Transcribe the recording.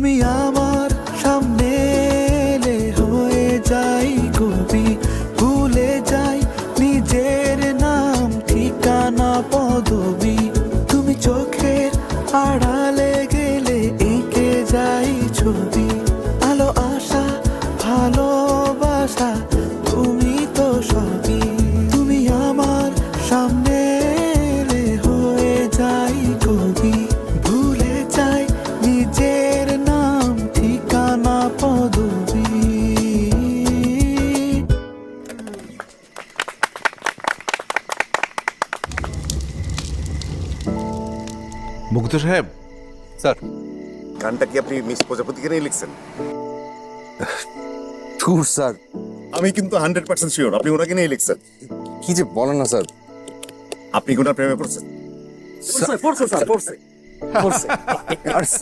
তুমি আমার সামনে এলে হয়ে যাই কবি, ভুলে যাই নিজের নাম ঠিকানা পদবি। তুমি চোখের আড়ালে গেলে এঁকে যাই ছবি, আলো আশা ভালোবাসা তুমি তো সবই। তুমি আমার সামনে এলে হয়ে যাই কবি, ভুলে যাই নিজের নাম ঠিকানা পদবি। মুগ্ধ সাহেব, স্যার, গানটা কি আপনি মিস প্রজাপতিকে নিয়ে লিখছেন? ট্যুর স্যার, আমি কিন্তু 100% শিওর আপনি ওনাকে নিয়ে লিখছেন। কি যে বলেন না স্যার। আপনি কোনার প্রেমে পড়ছেন? পড়ছে স্যার, পড়ছে। আর স্যার